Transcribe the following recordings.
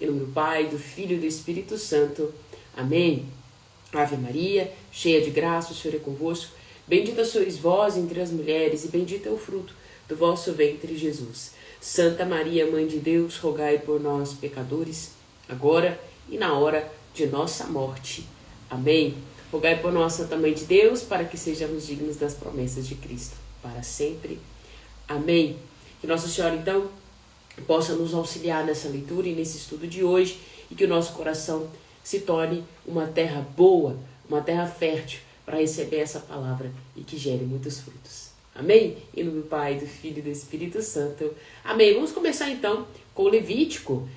Em nome do Pai, do Filho e do Espírito Santo. Amém. Ave Maria, cheia de graça, o Senhor é convosco. Bendita sois vós entre as mulheres, e bendito é o fruto do vosso ventre, Jesus. Santa Maria, Mãe de Deus, rogai por nós, pecadores, agora e na hora de nossa morte. Amém. Rogai por nós, Santa Mãe de Deus, para que sejamos dignos das promessas de Cristo, para sempre. Amém. Que Nossa Senhora, então, possa nos auxiliar nessa leitura e nesse estudo de hoje, e que o nosso coração se torne uma terra boa, uma terra fértil, para receber essa palavra e que gere muitos frutos. Amém? Em nome do Pai, do Filho e do Espírito Santo. Amém. Vamos começar então com o Levítico.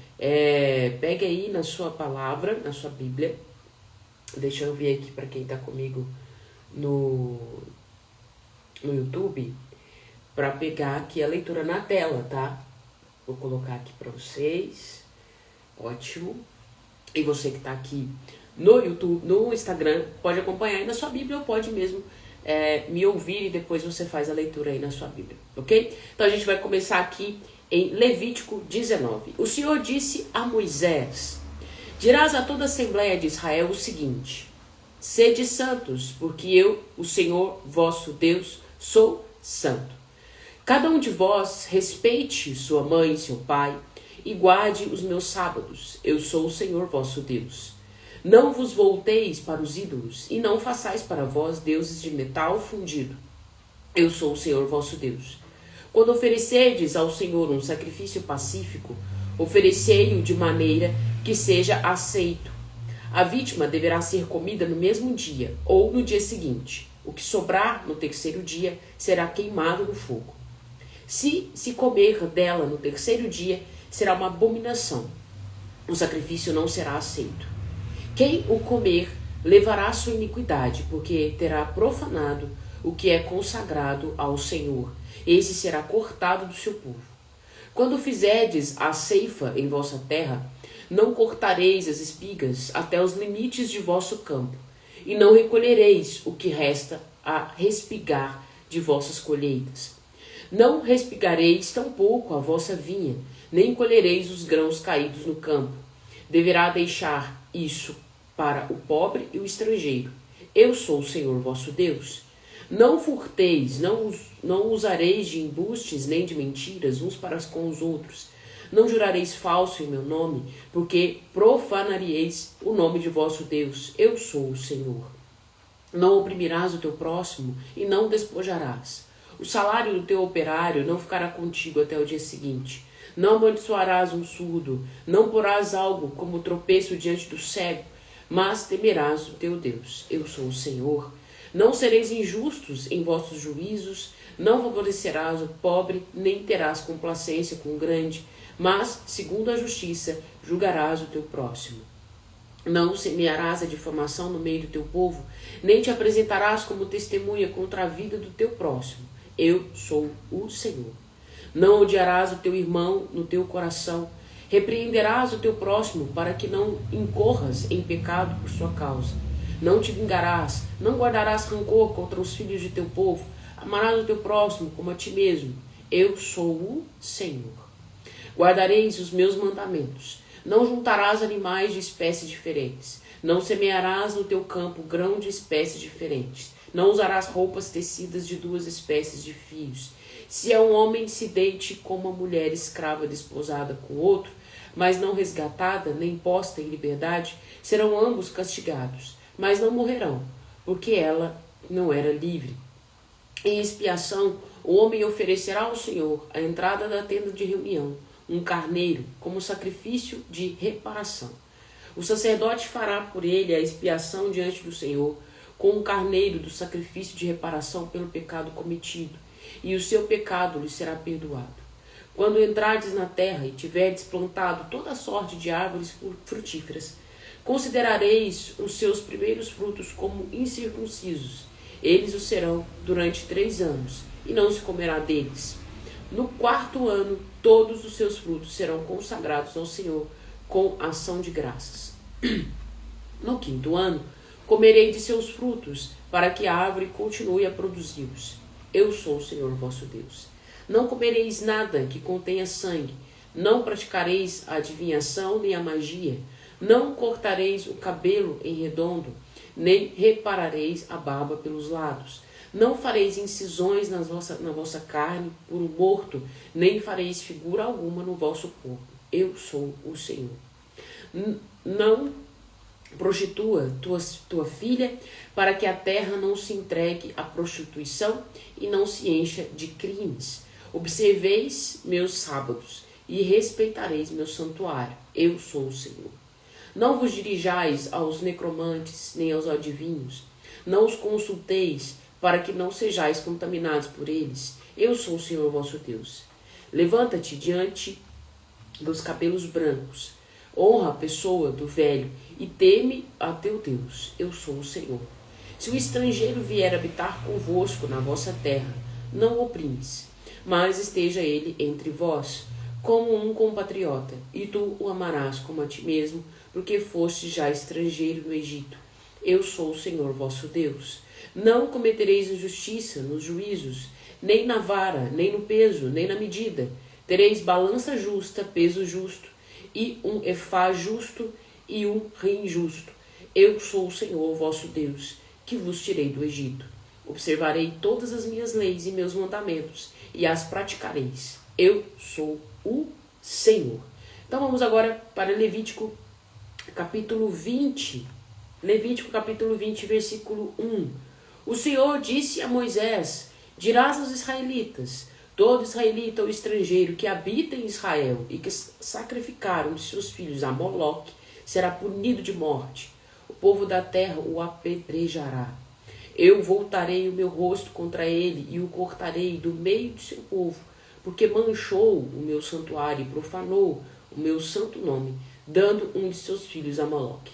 Pegue aí na sua palavra, na sua Bíblia. Deixa eu ver aqui para quem está comigo no YouTube, para pegar aqui a leitura na tela, tá? Vou colocar aqui para vocês. Ótimo. E você que está aqui no YouTube, no Instagram, pode acompanhar aí na sua Bíblia, ou pode mesmo me ouvir e depois você faz a leitura aí na sua Bíblia, ok? Então a gente vai começar aqui em Levítico 19. O Senhor disse a Moisés: dirás a toda a Assembleia de Israel o seguinte: sede santos, porque eu, o Senhor vosso Deus, sou santo. Cada um de vós respeite sua mãe e seu pai, e guarde os meus sábados. Eu sou o Senhor vosso Deus. Não vos volteis para os ídolos, e não façais para vós deuses de metal fundido. Eu sou o Senhor vosso Deus. Quando oferecerdes ao Senhor um sacrifício pacífico, oferecei-o de maneira que seja aceito. A vítima deverá ser comida no mesmo dia, ou no dia seguinte. O que sobrar no terceiro dia será queimado no fogo. Se comer dela no terceiro dia, será uma abominação. O sacrifício não será aceito. Quem o comer levará a sua iniquidade, porque terá profanado o que é consagrado ao Senhor. Esse será cortado do seu povo. Quando fizerdes a ceifa em vossa terra, não cortareis as espigas até os limites de vosso campo, e não recolhereis o que resta a respigar de vossas colheitas. Não respigareis tampouco a vossa vinha, nem colhereis os grãos caídos no campo. Deverá deixar isso para o pobre e o estrangeiro. Eu sou o Senhor vosso Deus. Não furteis, não usareis de embustes nem de mentiras uns para com os outros. Não jurareis falso em meu nome, porque profanareis o nome de vosso Deus. Eu sou o Senhor. Não oprimirás o teu próximo e não despojarás. O salário do teu operário não ficará contigo até o dia seguinte. Não amaldiçoarás um surdo, não porás algo como tropeço diante do cego, mas temerás o teu Deus. Eu sou o Senhor. Não sereis injustos em vossos juízos, não favorecerás o pobre, nem terás complacência com o grande, mas, segundo a justiça, julgarás o teu próximo. Não semearás a difamação no meio do teu povo, nem te apresentarás como testemunha contra a vida do teu próximo. Eu sou o Senhor. Não odiarás o teu irmão no teu coração. Repreenderás o teu próximo para que não incorras em pecado por sua causa. Não te vingarás, não guardarás rancor contra os filhos de teu povo. Amarás o teu próximo como a ti mesmo. Eu sou o Senhor. Guardareis os meus mandamentos. Não juntarás animais de espécies diferentes. Não semearás no teu campo grão de espécies diferentes. Não usarás roupas tecidas de duas espécies de fios. Se é um homem, se deite como uma mulher escrava desposada com outro, mas não resgatada, nem posta em liberdade, serão ambos castigados, mas não morrerão, porque ela não era livre. Em expiação, o homem oferecerá ao Senhor, à entrada da tenda de reunião, um carneiro como sacrifício de reparação. O sacerdote fará por ele a expiação diante do Senhor, com um carneiro do sacrifício de reparação pelo pecado cometido, e o seu pecado lhe será perdoado. Quando entrardes na terra e tiverdes plantado toda sorte de árvores frutíferas, considerareis os seus primeiros frutos como incircuncisos. Eles o serão durante 3 anos, e não se comerá deles. No 4º ano, todos os seus frutos serão consagrados ao Senhor com ação de graças. No 5º ano, comerei de seus frutos, para que a árvore continue a produzi-los. Eu sou o Senhor vosso Deus. Não comereis nada que contenha sangue, Não praticareis a adivinhação nem a magia. Não cortareis o cabelo em redondo, nem reparareis a barba pelos lados. Não fareis incisões na vossa carne por um morto, nem fareis figura alguma no vosso corpo. Eu sou o Senhor. Não prostitua tua filha, para que a terra não se entregue à prostituição e não se encha de crimes. Observeis meus sábados e respeitareis meu santuário. Eu sou o Senhor. Não vos dirijais aos necromantes, nem aos adivinhos. Não os consulteis, para que não sejais contaminados por eles. Eu sou o Senhor vosso Deus. Levanta-te diante dos cabelos brancos. Honra a pessoa do velho e teme a teu Deus. Eu sou o Senhor. Se o estrangeiro vier habitar convosco na vossa terra, não o oprimes, mas esteja ele entre vós, como um compatriota, e tu o amarás como a ti mesmo, porque foste já estrangeiro no Egito. Eu sou o Senhor vosso Deus. Não cometereis injustiça nos juízos, nem na vara, nem no peso, nem na medida. Tereis balança justa, peso justo, e um efá justo e um rim justo. Eu sou o Senhor vosso Deus, que vos tirei do Egito. Observarei todas as minhas leis e meus mandamentos, e as praticareis. Eu sou o Senhor. Então vamos agora para Levítico capítulo 20. Levítico capítulo 20, versículo 1. O Senhor disse a Moisés: dirás aos israelitas: todo israelita ou estrangeiro que habita em Israel e que sacrificaram de seus filhos a Moloque será punido de morte. O povo da terra o apedrejará. Eu voltarei o meu rosto contra ele e o cortarei do meio de seu povo, porque manchou o meu santuário e profanou o meu santo nome, dando um de seus filhos a Moloque.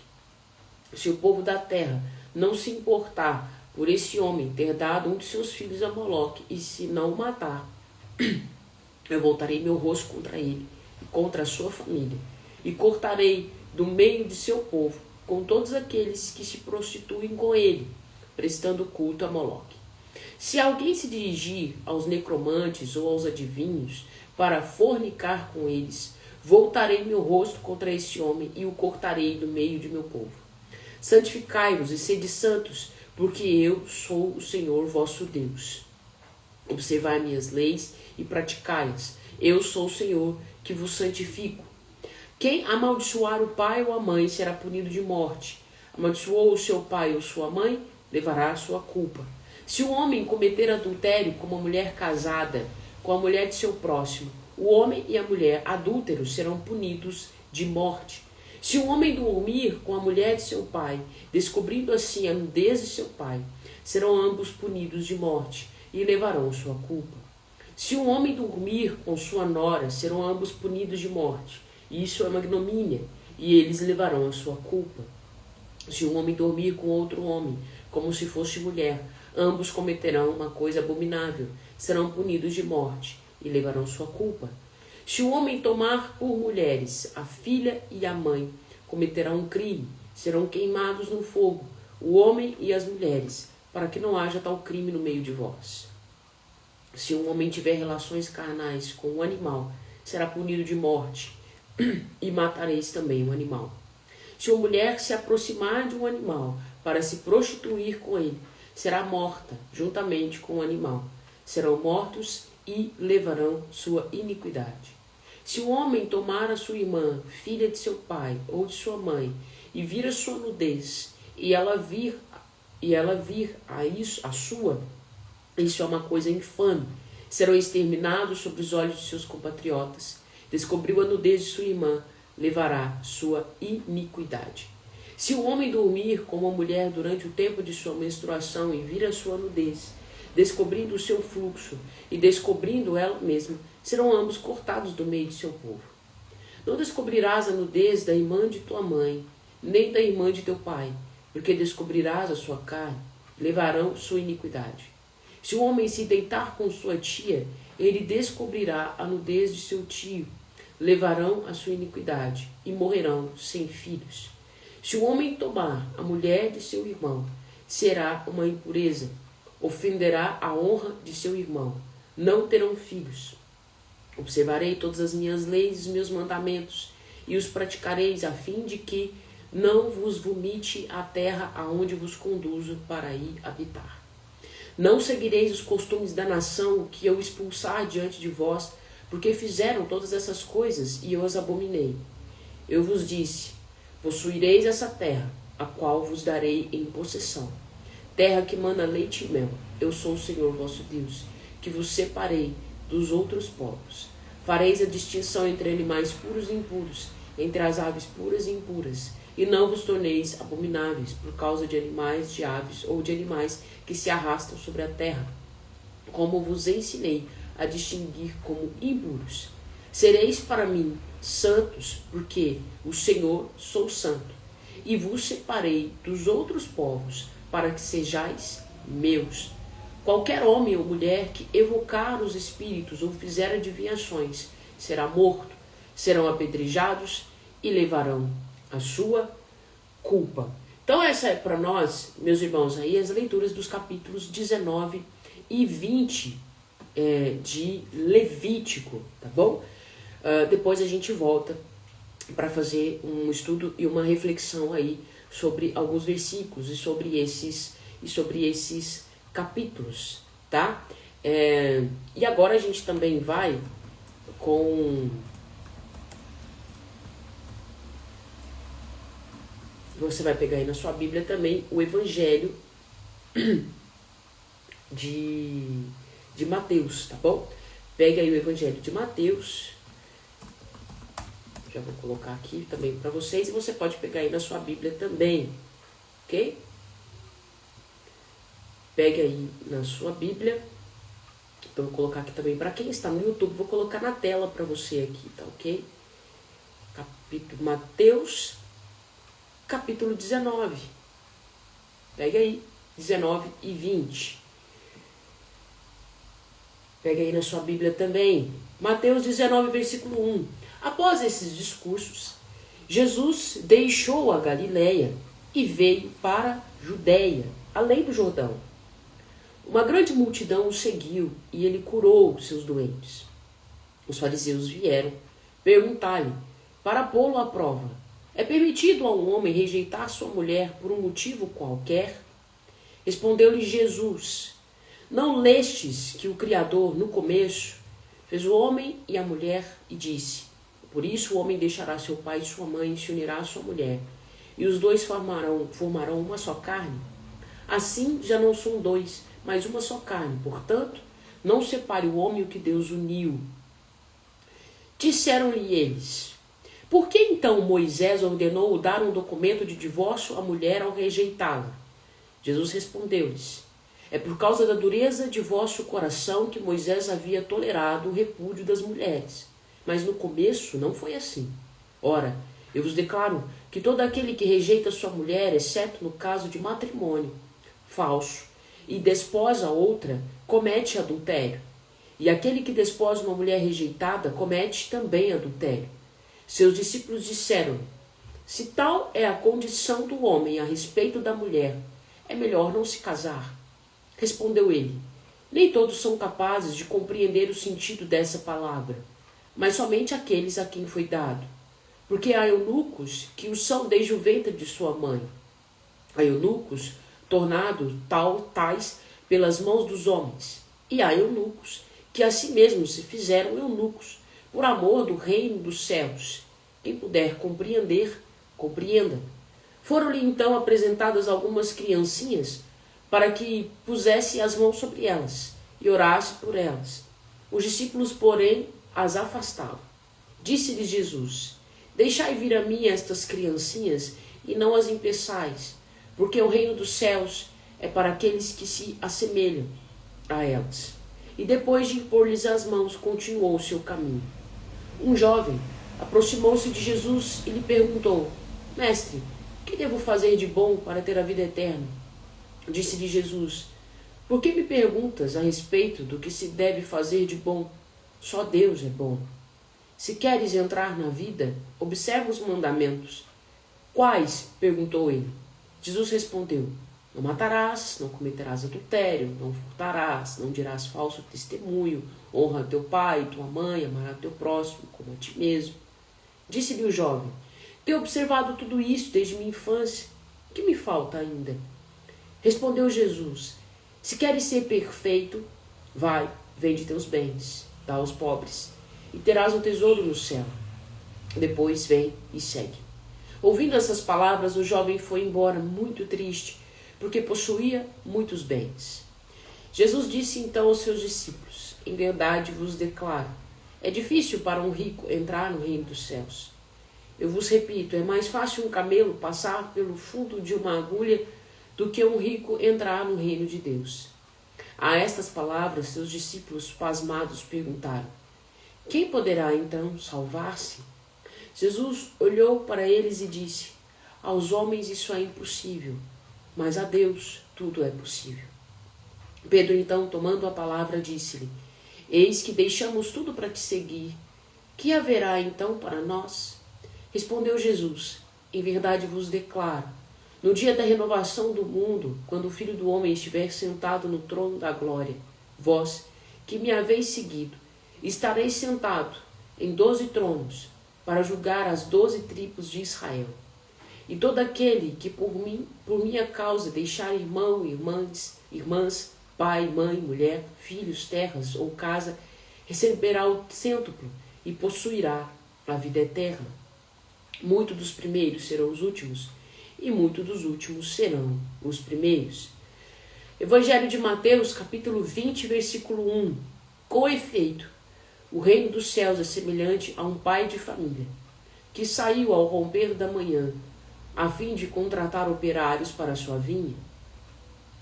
Se o povo da terra não se importar por esse homem ter dado um de seus filhos a Moloque, e se não o matar, eu voltarei meu rosto contra ele e contra a sua família, e cortarei do meio de seu povo com todos aqueles que se prostituem com ele, prestando culto a Moloque. Se alguém se dirigir aos necromantes ou aos adivinhos para fornicar com eles, voltarei meu rosto contra esse homem e o cortarei do meio de meu povo. Santificai-vos e sede santos, porque eu sou o Senhor vosso Deus. Observai minhas leis e praticai-as. Eu sou o Senhor que vos santifico. Quem amaldiçoar o pai ou a mãe será punido de morte. Amaldiçoou o seu pai ou sua mãe, levará a sua culpa. Se o homem cometer adultério com uma mulher casada, com a mulher de seu próximo, o homem e a mulher adúlteros serão punidos de morte. Se o homem dormir com a mulher de seu pai, descobrindo assim a nudez de seu pai, serão ambos punidos de morte e levarão sua culpa. Se o homem dormir com sua nora, serão ambos punidos de morte. Isso é uma ignomínia, e eles levarão a sua culpa. Se um homem dormir com outro homem, como se fosse mulher, ambos cometerão uma coisa abominável, serão punidos de morte e levarão sua culpa. Se o homem tomar por mulheres a filha e a mãe, cometerão um crime, serão queimados no fogo, o homem e as mulheres, para que não haja tal crime no meio de vós. Se um homem tiver relações carnais com um animal, será punido de morte, e matareis também o animal. Se uma mulher se aproximar de um animal para se prostituir com ele, será morta juntamente com o animal. Serão mortos e levarão sua iniquidade. Se o homem tomar a sua irmã, filha de seu pai ou de sua mãe, e vir a sua nudez, e ela vir a sua, isso é uma coisa infame. Serão exterminados sobre os olhos de seus compatriotas. Descobriu a nudez de sua irmã, levará sua iniquidade. Se o homem dormir com uma mulher durante o tempo de sua menstruação e vir a sua nudez, descobrindo o seu fluxo e descobrindo ela mesma, serão ambos cortados do meio de seu povo. Não descobrirás a nudez da irmã de tua mãe, nem da irmã de teu pai, porque descobrirás a sua carne, levarão sua iniquidade. Se o homem se deitar com sua tia, ele descobrirá a nudez de seu tio, levarão a sua iniquidade e morrerão sem filhos. Se o homem tomar a mulher de seu irmão, será uma impureza, ofenderá a honra de seu irmão, não terão filhos. Observarei todas as minhas leis e os meus mandamentos, e os praticareis, a fim de que não vos vomite a terra aonde vos conduzo para aí habitar. Não seguireis os costumes da nação que eu expulsar diante de vós, porque fizeram todas essas coisas e eu as abominei. Eu vos disse, possuireis essa terra, a qual vos darei em possessão. Terra que mana leite e mel. Eu sou o Senhor vosso Deus, que vos separei dos outros povos. Fareis a distinção entre animais puros e impuros, entre as aves puras e impuras, e não vos torneis abomináveis por causa de animais, de aves ou de animais que se arrastam sobre a terra, como vos ensinei a distinguir como impuros. Sereis para mim santos, porque o Senhor sou santo, e vos separei dos outros povos, para que sejais meus. Qualquer homem ou mulher que evocar os espíritos ou fizer adivinhações será morto, serão apedrejados e levarão a sua culpa. Então essa é para nós, meus irmãos, aí as leituras dos capítulos 19 e 20 de Levítico, tá bom? Depois a gente volta para fazer um estudo e uma reflexão aí sobre alguns versículos e sobre esses capítulos, tá? E agora a gente também vai com... Você vai pegar aí na sua Bíblia também o Evangelho de Mateus, tá bom? Pega aí o Evangelho de Mateus. Já vou colocar aqui também para vocês. E você pode pegar aí na sua Bíblia também, ok? Pegue aí na sua Bíblia. Então, vou colocar aqui também para quem está no YouTube. Vou colocar na tela para você aqui, tá ok? Capítulo Mateus, capítulo 19. Pega aí, 19 e 20. Pega aí na sua Bíblia também. Mateus 19, versículo 1. Após esses discursos, Jesus deixou a Galileia e veio para a Judéia, além do Jordão. Uma grande multidão o seguiu e ele curou seus doentes. Os fariseus vieram perguntar-lhe, para pô-lo à prova: é permitido a um homem rejeitar sua mulher por um motivo qualquer? Respondeu-lhe Jesus: não lestes que o Criador, no começo, fez o homem e a mulher e disse: por isso o homem deixará seu pai e sua mãe e se unirá à sua mulher, e os dois formarão uma só carne? Assim já não são dois, mas uma só carne. Portanto, não separe o homem o que Deus uniu. Disseram-lhe eles: por que então Moisés ordenou dar um documento de divórcio à mulher ao rejeitá-la? Jesus respondeu-lhes: é por causa da dureza de vosso coração que Moisés havia tolerado o repúdio das mulheres. Mas no começo não foi assim. Ora, eu vos declaro que todo aquele que rejeita sua mulher, exceto no caso de matrimônio falso, e desposa outra, comete adultério. E aquele que desposa uma mulher rejeitada, comete também adultério. Seus discípulos disseram: se tal é a condição do homem a respeito da mulher, é melhor não se casar. Respondeu ele: nem todos são capazes de compreender o sentido dessa palavra, mas somente aqueles a quem foi dado. Porque há eunucos que o são desde o ventre de sua mãe. Há eunucos tornados tais pelas mãos dos homens. E há eunucos que a si mesmos se fizeram eunucos, por amor do reino dos céus. Quem puder compreender, compreenda. Foram-lhe então apresentadas algumas criancinhas, para que pusesse as mãos sobre elas e orasse por elas. Os discípulos, porém, as afastavam. Disse-lhes Jesus: deixai vir a mim estas criancinhas e não as impeçais, porque o reino dos céus é para aqueles que se assemelham a elas. E depois de impor-lhes as mãos, continuou o seu caminho. Um jovem aproximou-se de Jesus e lhe perguntou: mestre, que devo fazer de bom para ter a vida eterna? Disse-lhe Jesus: por que me perguntas a respeito do que se deve fazer de bom? Só Deus é bom. Se queres entrar na vida, observa os mandamentos. Quais? Perguntou ele. Jesus respondeu: Não matarás, não cometerás adultério, não furtarás, não dirás falso testemunho, honra teu pai e tua mãe, amarás teu próximo como a ti mesmo. Disse-lhe o jovem: tenho observado tudo isso desde minha infância. O que me falta ainda? Respondeu Jesus: se queres ser perfeito, vai, vende teus bens, dá aos pobres, e terás um tesouro no céu. Depois vem e segue. Ouvindo essas palavras, o jovem foi embora muito triste, porque possuía muitos bens. Jesus disse então aos seus discípulos: em verdade vos declaro, é difícil para um rico entrar no reino dos céus. Eu vos repito, é mais fácil um camelo passar pelo fundo de uma agulha do que um rico entrar no reino de Deus. A estas palavras, seus discípulos pasmados perguntaram: quem poderá então salvar-se? Jesus olhou para eles e disse: aos homens isso é impossível, mas a Deus tudo é possível. Pedro então, tomando a palavra, disse-lhe: eis que deixamos tudo para te seguir. Que haverá então para nós? Respondeu Jesus: em verdade vos declaro, no dia da renovação do mundo, quando o Filho do Homem estiver sentado no trono da glória, vós, que me haveis seguido, estareis sentado em 12 tronos, para julgar as 12 tribos de Israel. E todo aquele que por minha causa deixar irmão, irmãs, pai, mãe, mulher, filhos, terras ou casa, receberá o cêntuplo e possuirá a vida eterna. Muitos dos primeiros serão os últimos, e muitos dos últimos serão os primeiros. Evangelho de Mateus, capítulo 20, versículo 1. Com efeito, o reino dos céus é semelhante a um pai de família, que saiu ao romper da manhã, a fim de contratar operários para a sua vinha.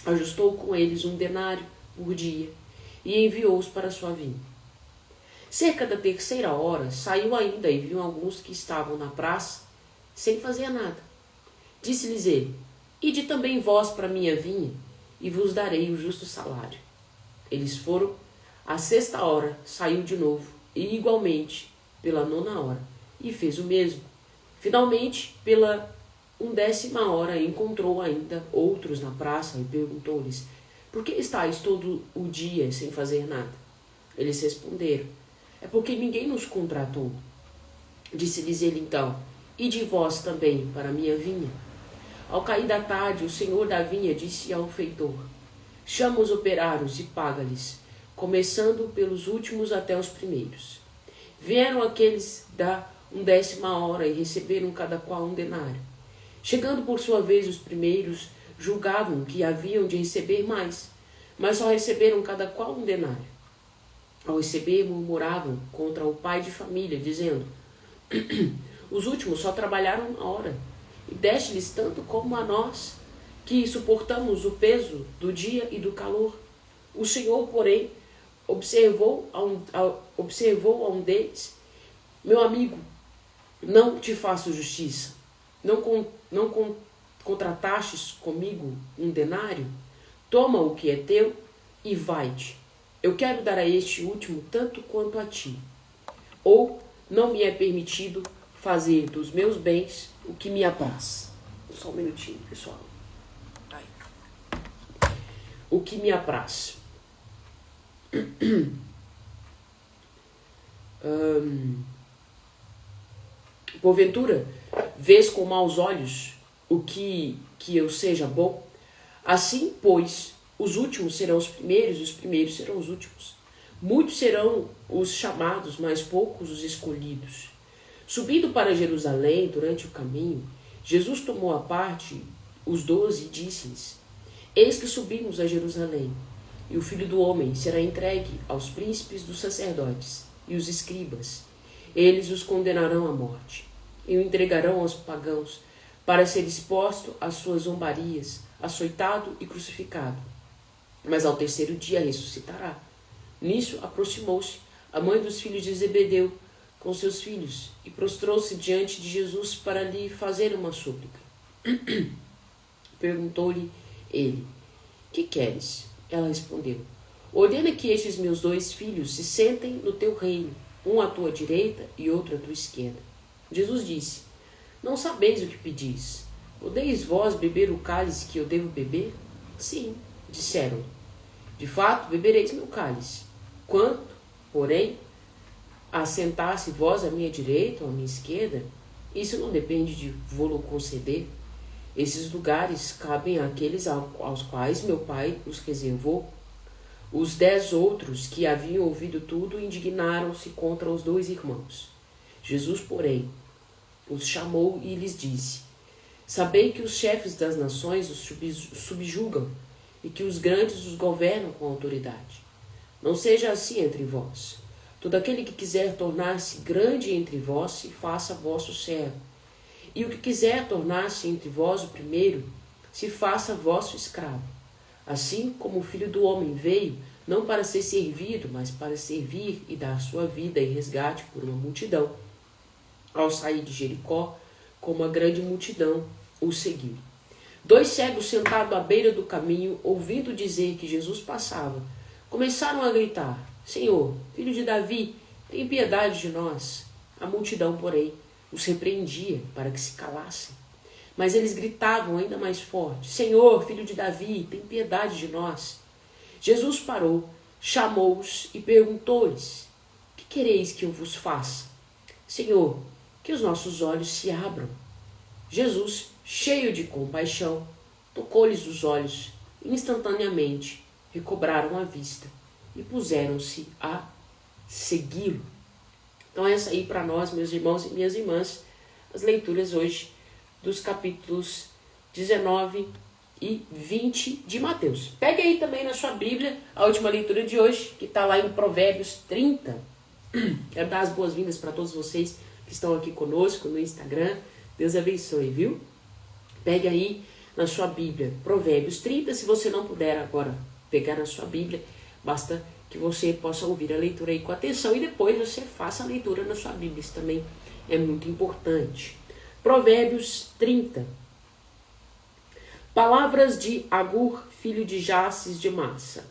Ajustou com eles 1 denário por dia e enviou-os para a sua vinha. Cerca da 3ª hora, saiu ainda e viu alguns que estavam na praça, sem fazer nada. Disse-lhes ele: ide também vós para a minha vinha, e vos darei o justo salário. Eles foram. À 6ª hora, saiu de novo, e igualmente pela 9ª hora, e fez o mesmo. Finalmente, pela 10ª hora, encontrou ainda outros na praça e perguntou-lhes: por que estáis todo o dia sem fazer nada? Eles responderam: é porque ninguém nos contratou. Disse-lhes ele então: ide vós também para a minha vinha. Ao cair da tarde, o senhor da vinha disse ao feitor: chama os operários e paga-lhes, começando pelos últimos até os primeiros. Vieram aqueles da 10ª hora e receberam cada qual 1 denário. Chegando por sua vez os primeiros, julgavam que haviam de receber mais, mas só receberam cada qual 1 denário. Ao receber, murmuravam contra o pai de família, dizendo: os últimos só trabalharam 1 hora, e deste-lhes tanto como a nós, que suportamos o peso do dia e do calor. O Senhor, porém, observou a um deles: meu amigo, não te faço justiça. Não contratastes comigo 1 denário? Toma o que é teu e vai-te. Eu quero dar a este último tanto quanto a ti. Ou não me é permitido fazer dos meus bens o que me apraz. Só um minutinho, pessoal. Ai. O que me apraz. Porventura, vês com maus olhos o que eu seja bom? Assim, pois, os últimos serão os primeiros, e os primeiros serão os últimos. Muitos serão os chamados, mas poucos os escolhidos. Subindo para Jerusalém, durante o caminho, Jesus tomou à parte os 12 e disse-lhes: eis que subimos a Jerusalém, e o Filho do Homem será entregue aos príncipes dos sacerdotes e os escribas. Eles os condenarão à morte, e o entregarão aos pagãos, para ser exposto às suas zombarias, açoitado e crucificado. Mas ao 3º dia ressuscitará. Nisso aproximou-se a mãe dos filhos de Zebedeu com seus filhos, e prostrou-se diante de Jesus para lhe fazer uma súplica. Perguntou-lhe ele: que queres? Ela respondeu: ordena que estes meus 2 filhos se sentem no teu reino, um à tua direita e outro à tua esquerda. Jesus disse: não sabeis o que pedis. Podeis vós beber o cálice que eu devo beber? Sim, disseram. De fato, bebereis meu cálice. Quanto, porém, a sentar-se vós à minha direita ou à minha esquerda, isso não depende de vou-lo conceder. Esses lugares cabem àqueles aos quais meu pai os reservou. Os 10 outros que haviam ouvido tudo indignaram-se contra os 2 irmãos. Jesus, porém, os chamou e lhes disse: Sabei que os chefes das nações os subjugam e que os grandes os governam com autoridade. Não seja assim entre vós. Todo aquele que quiser tornar-se grande entre vós, se faça vosso servo. E o que quiser tornar-se entre vós o primeiro, se faça vosso escravo. Assim como o Filho do Homem veio, não para ser servido, mas para servir e dar sua vida em resgate por uma multidão. Ao sair de Jericó, com uma grande multidão, o seguiu. 2 cegos sentados à beira do caminho, ouvindo dizer que Jesus passava, começaram a gritar: Senhor, filho de Davi, tem piedade de nós. A multidão, porém, os repreendia para que se calassem. Mas eles gritavam ainda mais forte: Senhor, filho de Davi, tem piedade de nós. Jesus parou, chamou-os e perguntou-lhes: Que quereis que eu vos faça? Senhor, que os nossos olhos se abram. Jesus, cheio de compaixão, tocou-lhes os olhos e instantaneamente recobraram a vista e puseram-se a segui-lo. Então essa aí para nós, meus irmãos e minhas irmãs, as leituras hoje dos capítulos 19 e 20 de Mateus. Pegue aí também na sua Bíblia a última leitura de hoje, que está lá em Provérbios 30. Quero dar as boas-vindas para todos vocês que estão aqui conosco no Instagram. Deus abençoe, viu? Pegue aí na sua Bíblia Provérbios 30. Se você não puder agora pegar na sua Bíblia, basta que você possa ouvir a leitura aí com atenção e depois você faça a leitura na sua Bíblia. Isso também é muito importante. Provérbios 30. Palavras de Agur, filho de Jasses de Massa.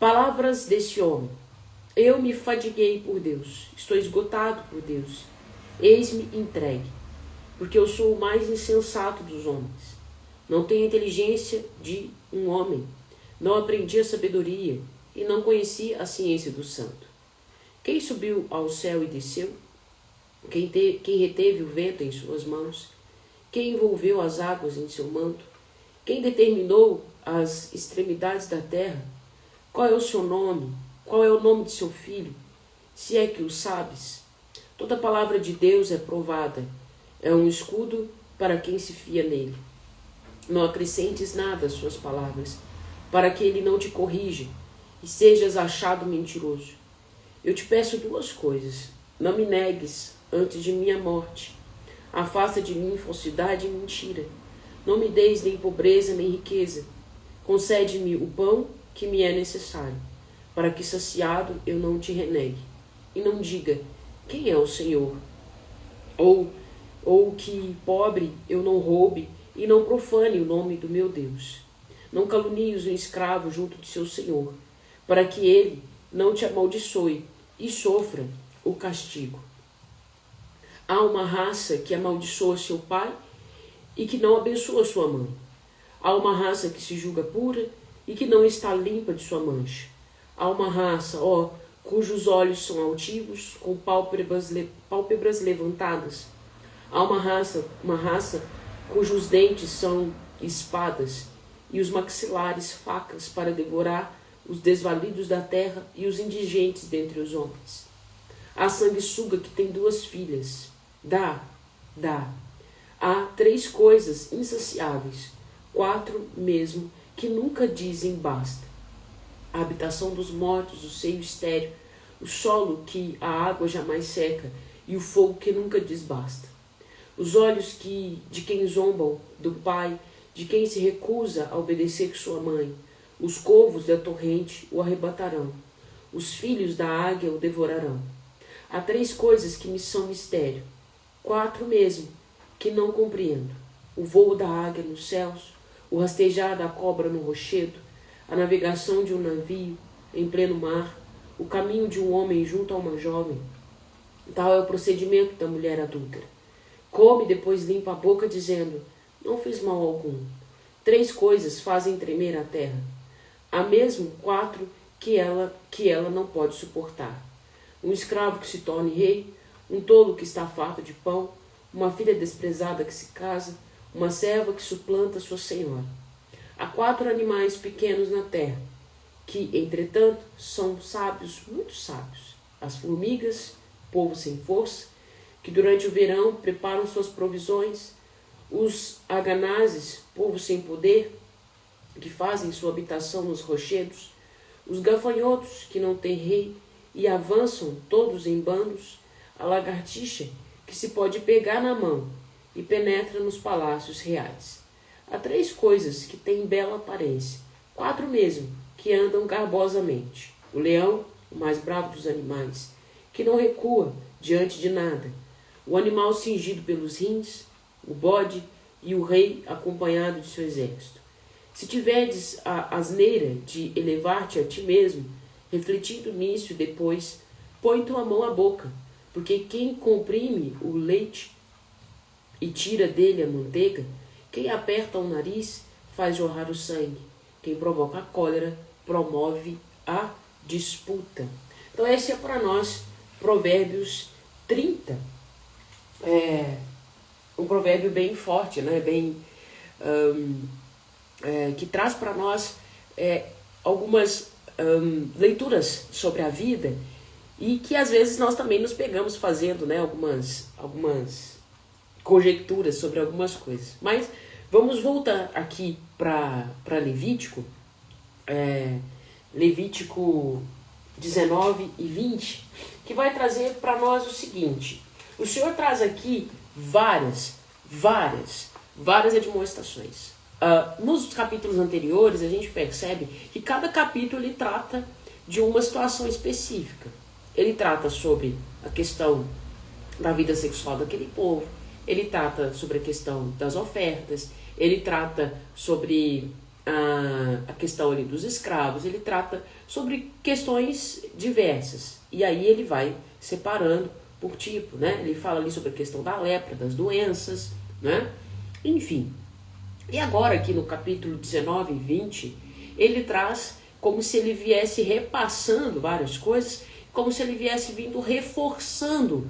Palavras desse homem. Eu me fadiguei por Deus, estou esgotado por Deus. Eis-me entregue, porque eu sou o mais insensato dos homens. Não tenho a inteligência de um homem, não aprendi a sabedoria e não conheci a ciência do santo. Quem subiu ao céu e desceu? Quem reteve o vento em suas mãos? Quem envolveu as águas em seu manto? Quem determinou as extremidades da terra? Qual é o seu nome? Qual é o nome de seu filho? Se é que o sabes. Toda palavra de Deus é provada. É um escudo para quem se fia nele. Não acrescentes nada às suas palavras, para que ele não te corrija e sejas achado mentiroso. Eu te peço 2 coisas. Não me negues antes de minha morte. Afasta de mim falsidade e mentira. Não me deis nem pobreza nem riqueza. Concede-me o pão que me é necessário, para que saciado eu não te renegue. E não diga, quem é o Senhor? Ou que pobre eu não roube e não profane o nome do meu Deus. Não calunies o escravo junto de seu senhor, para que ele não te amaldiçoe e sofra o castigo. Há uma raça que amaldiçoa seu pai e que não abençoa sua mãe. Há uma raça que se julga pura e que não está limpa de sua mancha. Há uma raça, cujos olhos são altivos, com pálpebras levantadas. Há uma raça cujos dentes são espadas e os maxilares facas para devorar os desvalidos da terra e os indigentes dentre os homens. Há sanguessuga que tem 2 filhas. Dá. Há 3 coisas insaciáveis, 4 mesmo, que nunca dizem basta. A habitação dos mortos, o seio estéril, o solo que a água jamais seca e o fogo que nunca diz basta. Os olhos de quem zombam do pai, de quem se recusa a obedecer sua mãe, os corvos da torrente o arrebatarão, os filhos da águia o devorarão. Há 3 coisas que me são mistério, 4 mesmo, que não compreendo: o voo da águia nos céus, o rastejar da cobra no rochedo, a navegação de um navio em pleno mar, o caminho de um homem junto a uma jovem. Tal é o procedimento da mulher adúltera. Come e depois limpa a boca, dizendo: não fiz mal algum. 3 coisas fazem tremer a terra. Há mesmo 4 que ela não pode suportar. Um escravo que se torne rei, um tolo que está farto de pão, uma filha desprezada que se casa, uma serva que suplanta sua senhora. Há 4 animais pequenos na terra, que, entretanto, são sábios, muito sábios. As formigas, povo sem força, que durante o verão preparam suas provisões, os aganazes, povo sem poder, que fazem sua habitação nos rochedos, os gafanhotos, que não têm rei, e avançam todos em bandos, a lagartixa, que se pode pegar na mão, e penetra nos palácios reais. Há 3 coisas que têm bela aparência, 4 mesmo, que andam garbosamente. O leão, o mais bravo dos animais, que não recua diante de nada. O animal cingido pelos rins, o bode e o rei acompanhado de seu exército. Se tiverdes a asneira de elevar-te a ti mesmo, refletindo nisso depois, põe tua mão à boca, porque quem comprime o leite e tira dele a manteiga, quem aperta o nariz faz jorrar o sangue, quem provoca a cólera promove a disputa. Então esse é para nós Provérbios 30. Um provérbio bem forte, né? Que traz para nós algumas leituras sobre a vida e que às vezes nós também nos pegamos fazendo, né, algumas conjecturas sobre algumas coisas. Mas vamos voltar aqui para Levítico, Levítico 19 e 20, que vai trazer para nós o seguinte. O Senhor traz aqui várias admoestações. Nos capítulos anteriores, a gente percebe que cada capítulo ele trata de uma situação específica. Ele trata sobre a questão da vida sexual daquele povo, ele trata sobre a questão das ofertas, ele trata sobre a questão ali dos escravos, ele trata sobre questões diversas. E aí ele vai separando por tipo, né? Ele fala ali sobre a questão da lepra, das doenças, né? Enfim. E agora aqui no capítulo 19 e 20, ele traz como se ele viesse repassando várias coisas, como se ele viesse vindo reforçando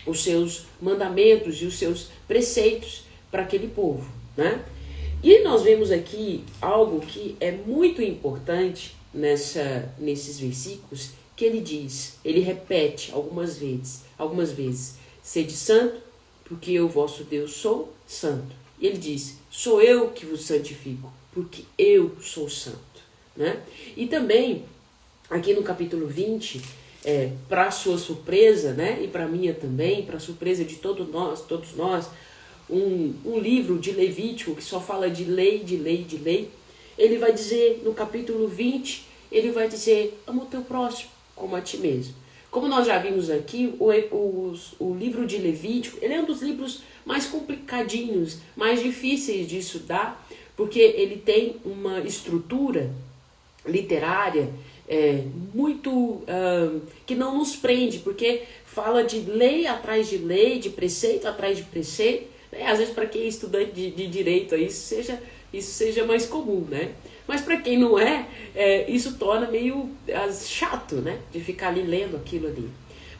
os seus mandamentos e os seus preceitos para aquele povo, né? E nós vemos aqui algo que é muito importante nesses versículos, que ele diz, ele repete algumas vezes, sede santo, porque eu, vosso Deus, sou santo. E ele diz, sou eu que vos santifico, porque eu sou santo, né? E também, aqui no capítulo 20, para sua surpresa, né? E para minha também, para surpresa de todos nós, um livro de Levítico que só fala de lei, ele vai dizer no capítulo 20, ele vai dizer, ama o teu próximo como a ti mesmo. Como nós já vimos aqui, o livro de Levítico, ele é um dos livros mais complicadinhos, mais difíceis de estudar, porque ele tem uma estrutura literária muito que não nos prende, porque fala de lei atrás de lei, de preceito atrás de preceito, né? Às vezes para quem é estudante de direito isso seja mais comum, né? Mas para quem não isso torna meio chato, né? De ficar ali lendo aquilo ali.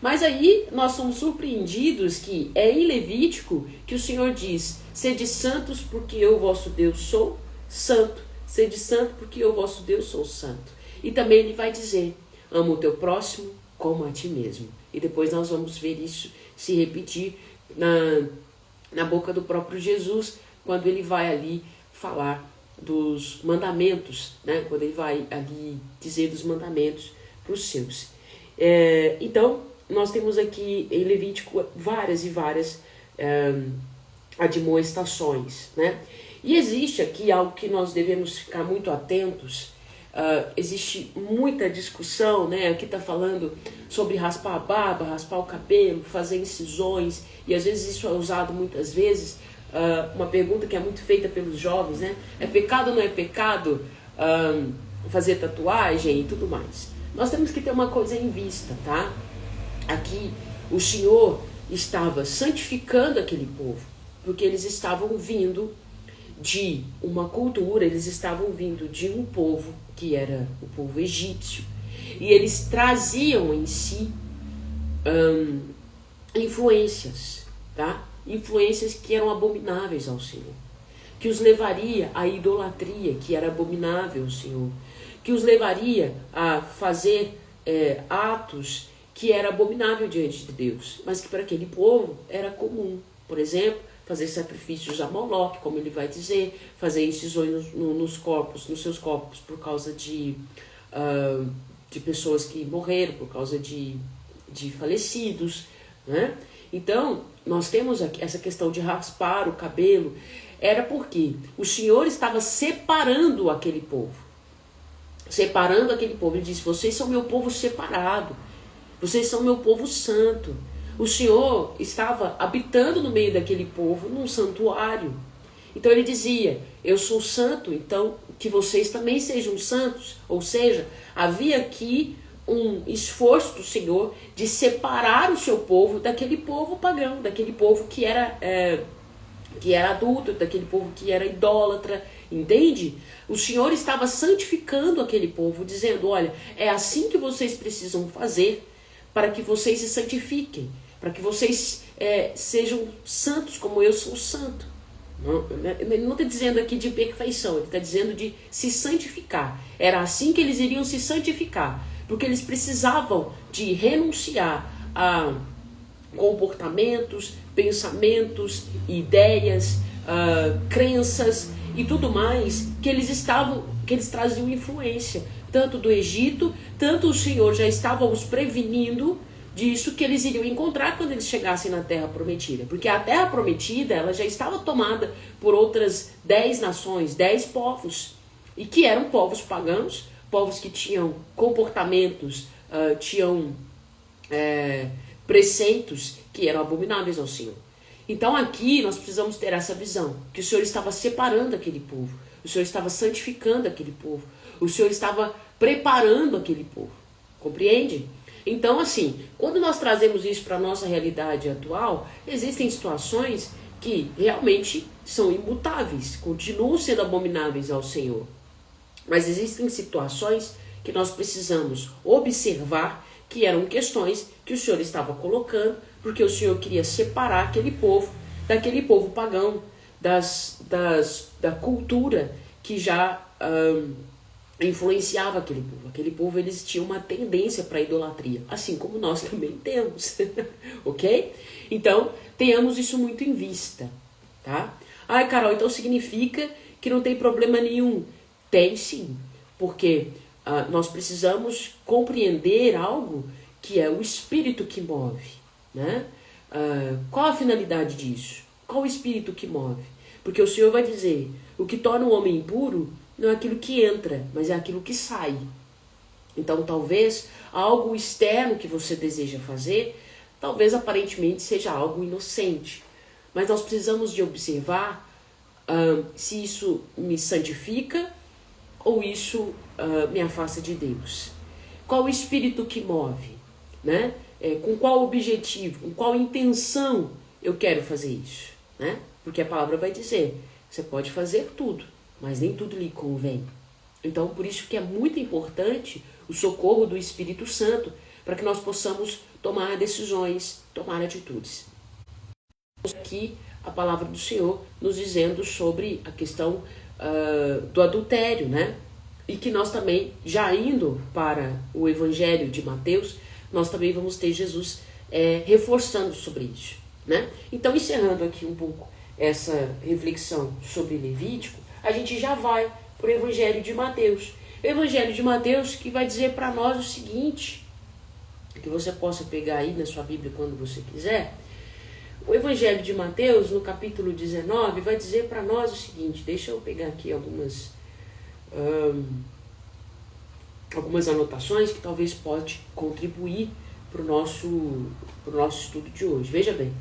Mas aí nós somos surpreendidos que é em Levítico que o Senhor diz, sede santos porque eu, vosso Deus, sou santo. Sede santo porque eu, vosso Deus, sou santo. E também ele vai dizer, ama o teu próximo como a ti mesmo. E depois nós vamos ver isso se repetir na boca do próprio Jesus, quando ele vai ali falar dos mandamentos, né? Quando ele vai ali dizer dos mandamentos para os seus. Então, nós temos aqui em Levítico várias admoestações, né? E existe aqui algo que nós devemos ficar muito atentos. Existe muita discussão, né? Aqui está falando sobre raspar a barba, raspar o cabelo, fazer incisões, e às vezes isso é usado muitas vezes. Uma pergunta que é muito feita pelos jovens, né? É pecado ou não é pecado fazer tatuagem e tudo mais? Nós temos que ter uma coisa em vista, tá? Aqui o Senhor estava santificando aquele povo, porque eles estavam vindo de uma cultura, eles estavam vindo de um povo que era o povo egípcio, e eles traziam em si influências, tá? Influências que eram abomináveis ao Senhor, que os levaria à idolatria, que era abominável ao Senhor, que os levaria a fazer atos que era abominável diante de Deus, mas que para aquele povo era comum. Por exemplo, fazer sacrifícios a Moloque, como ele vai dizer, fazer incisões nos seus corpos, por causa de pessoas que morreram, por causa de falecidos, né? Então, nós temos aqui essa questão de raspar o cabelo, era porque o Senhor estava separando aquele povo. Separando aquele povo. Ele disse, vocês são meu povo separado, vocês são meu povo santo. O Senhor estava habitando no meio daquele povo, num santuário. Então ele dizia, eu sou santo, então que vocês também sejam santos. Ou seja, havia aqui um esforço do Senhor de separar o seu povo daquele povo pagão, daquele povo que era adulto, daquele povo que era idólatra, entende? O Senhor estava santificando aquele povo, dizendo, olha, é assim que vocês precisam fazer para que vocês se santifiquem, para que vocês sejam santos como eu sou santo. Ele não está dizendo aqui de perfeição, ele está dizendo de se santificar. Era assim que eles iriam se santificar, porque eles precisavam de renunciar a comportamentos, pensamentos, ideias, crenças e tudo mais que eles traziam influência, tanto do Egito, tanto o Senhor já estava os prevenindo disso que eles iriam encontrar quando eles chegassem na Terra Prometida. Porque a Terra Prometida, ela já estava tomada por outras 10 nações, 10 povos, e que eram povos pagãos, povos que tinham comportamentos, tinham preceitos que eram abomináveis ao Senhor. Então aqui nós precisamos ter essa visão, que o Senhor estava separando aquele povo, o Senhor estava santificando aquele povo, o Senhor estava preparando aquele povo. Compreende? Então, assim, quando nós trazemos isso para a nossa realidade atual, existem situações que realmente são imutáveis, continuam sendo abomináveis ao Senhor. Mas existem situações que nós precisamos observar que eram questões que o Senhor estava colocando, porque o Senhor queria separar aquele povo daquele povo pagão, da cultura que já influenciava aquele povo. Aquele povo, eles tinham uma tendência para a idolatria, assim como nós também temos, ok? Então, tenhamos isso muito em vista, tá? Ai, Carol, então significa que não tem problema nenhum? Tem sim, porque nós precisamos compreender algo que é o espírito que move, né? Qual a finalidade disso? Qual o espírito que move? Porque o Senhor vai dizer, o que torna o homem impuro não é aquilo que entra, mas é aquilo que sai. Então, talvez algo externo que você deseja fazer, talvez aparentemente seja algo inocente. Mas nós precisamos de observar se isso me santifica ou isso me afasta de Deus. Qual o espírito que move? Né? Com qual objetivo, com qual intenção eu quero fazer isso? Né? Porque a palavra vai dizer, você pode fazer tudo, mas nem tudo lhe convém. Então, por isso que é muito importante o socorro do Espírito Santo, para que nós possamos tomar decisões, tomar atitudes. Aqui a palavra do Senhor nos dizendo sobre a questão do adultério, né? E que nós também, já indo para o Evangelho de Mateus, nós também vamos ter Jesus reforçando sobre isso, né? Então, encerrando aqui um pouco essa reflexão sobre Levítico, a gente já vai para o Evangelho de Mateus. O Evangelho de Mateus que vai dizer para nós o seguinte, que você possa pegar aí na sua Bíblia quando você quiser. O Evangelho de Mateus, no capítulo 19, vai dizer para nós o seguinte, deixa eu pegar aqui algumas anotações que talvez pode contribuir para o nosso estudo de hoje. Veja bem,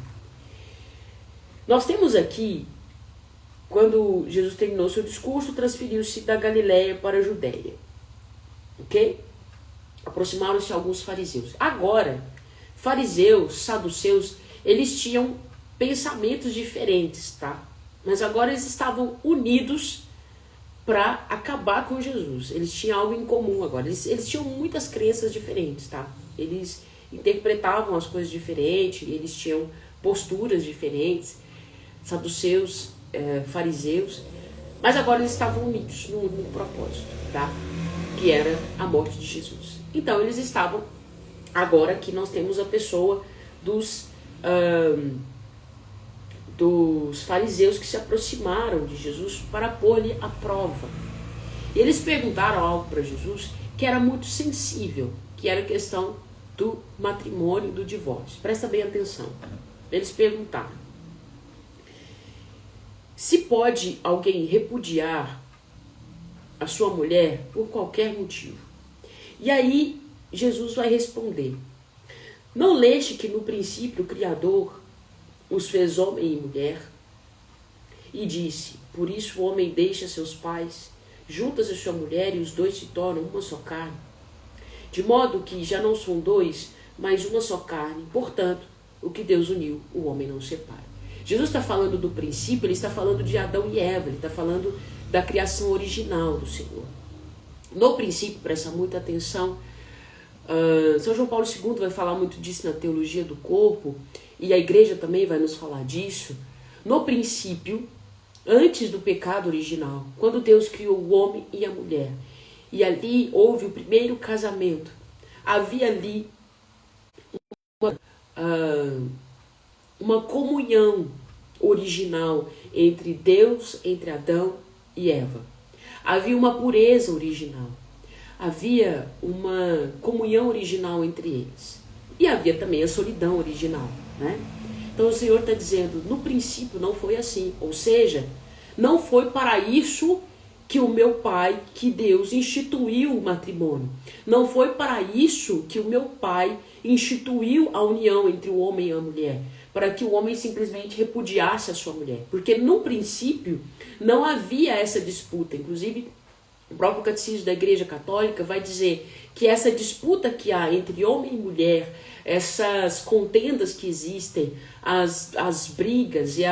nós temos aqui, quando Jesus terminou seu discurso, transferiu-se da Galiléia para a Judéia. Ok? Aproximaram-se alguns fariseus. Agora, fariseus, saduceus, eles tinham pensamentos diferentes, tá? Mas agora eles estavam unidos para acabar com Jesus. Eles tinham algo em comum agora. Eles tinham muitas crenças diferentes, tá? Eles interpretavam as coisas diferentes, eles tinham posturas diferentes, saduceus, fariseus, mas agora eles estavam unidos no propósito, tá? Que era a morte de Jesus. Então eles estavam, agora que nós temos a pessoa dos fariseus que se aproximaram de Jesus para pôr-lhe à prova. E eles perguntaram algo para Jesus que era muito sensível, que era a questão do matrimônio, do divórcio. Presta bem atenção. Eles perguntaram: se pode alguém repudiar a sua mulher por qualquer motivo? E aí Jesus vai responder: não leste que no princípio o Criador os fez homem e mulher? E disse: por isso o homem deixa seus pais, junta-se a sua mulher e os dois se tornam uma só carne. De modo que já não são dois, mas uma só carne. Portanto, o que Deus uniu, o homem não separa. Jesus está falando do princípio, ele está falando de Adão e Eva, ele está falando da criação original do Senhor. No princípio, presta muita atenção, São João Paulo II vai falar muito disso na teologia do corpo, e a igreja também vai nos falar disso. No princípio, antes do pecado original, quando Deus criou o homem e a mulher, e ali houve o primeiro casamento, havia ali uma comunhão original entre Deus, entre Adão e Eva. Havia uma pureza original. Havia uma comunhão original entre eles. E havia também a solidão original, né? Então o Senhor está dizendo, no princípio não foi assim. Ou seja, não foi para isso que o meu Pai, que Deus instituiu o matrimônio. Não foi para isso que o meu Pai instituiu a união entre o homem e a mulher. Para que o homem simplesmente repudiasse a sua mulher. Porque no princípio não havia essa disputa. Inclusive, o próprio Catecismo da Igreja Católica vai dizer que essa disputa que há entre homem e mulher, essas contendas que existem, as brigas e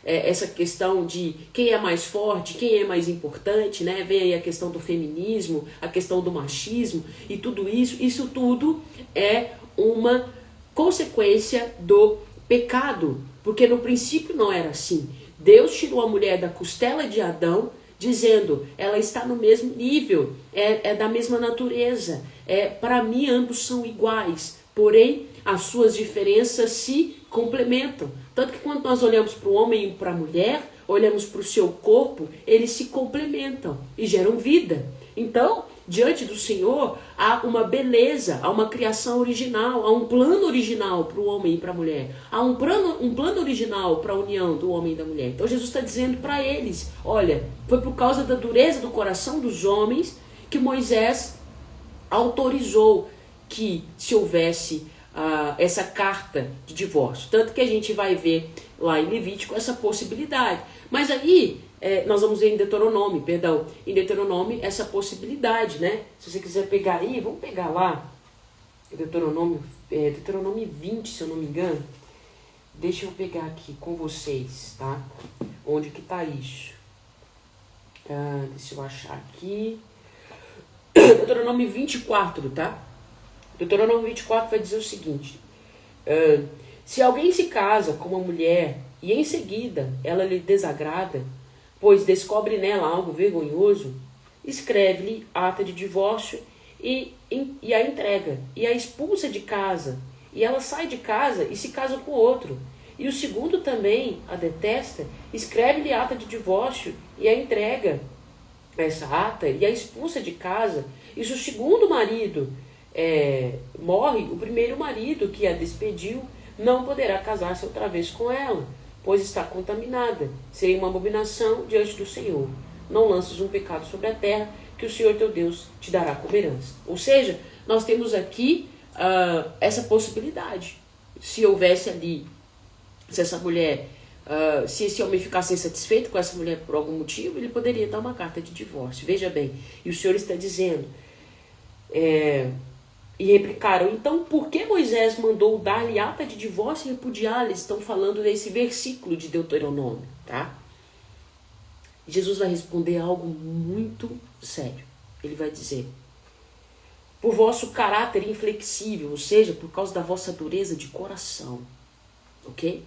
essa questão de quem é mais forte, quem é mais importante, né? Vem aí a questão do feminismo, a questão do machismo e tudo isso. Isso tudo é uma consequência do pecado, porque no princípio não era assim. Deus tirou a mulher da costela de Adão, dizendo, ela está no mesmo nível, é da mesma natureza, para mim ambos são iguais, porém as suas diferenças se complementam. Tanto que quando nós olhamos para o homem e para a mulher, olhamos para o seu corpo, eles se complementam e geram vida. Então, diante do Senhor, há uma beleza, há uma criação original, há um plano original para o homem e para a mulher. Há um plano original para a união do homem e da mulher. Então Jesus está dizendo para eles, olha, foi por causa da dureza do coração dos homens que Moisés autorizou que se houvesse essa carta de divórcio. Tanto que a gente vai ver lá em Levítico essa possibilidade. Mas aí, nós vamos ver em Deuteronômio, essa possibilidade, né? Se você quiser pegar aí, vamos pegar lá, Deuteronômio 20, se eu não me engano. Deixa eu pegar aqui com vocês, tá? Onde que tá isso? Deixa eu achar aqui. Deuteronômio 24, tá? Deuteronômio 24 vai dizer o seguinte: se alguém se casa com uma mulher e em seguida ela lhe desagrada, pois descobre nela algo vergonhoso, escreve-lhe ata de divórcio e a entrega, e a expulsa de casa, e ela sai de casa e se casa com outro. E o segundo também a detesta, escreve-lhe ata de divórcio e a entrega, essa ata, e a expulsa de casa. E se o segundo marido morre, o primeiro marido que a despediu não poderá casar-se outra vez com ela, pois está contaminada. Seria uma abominação diante do Senhor. Não lances um pecado sobre a terra, que o Senhor teu Deus te dará como herança. Ou seja, nós temos aqui essa possibilidade. Se houvesse ali, se essa mulher, se esse homem ficasse insatisfeito com essa mulher por algum motivo, ele poderia dar uma carta de divórcio. Veja bem, e o Senhor está dizendo, e replicaram, então por que Moisés mandou dar-lhe ata de divórcio e repudiá-la? Estão falando nesse versículo de Deuteronômio, tá? Jesus vai responder algo muito sério. Ele vai dizer: por vosso caráter inflexível, ou seja, por causa da vossa dureza de coração. Ok?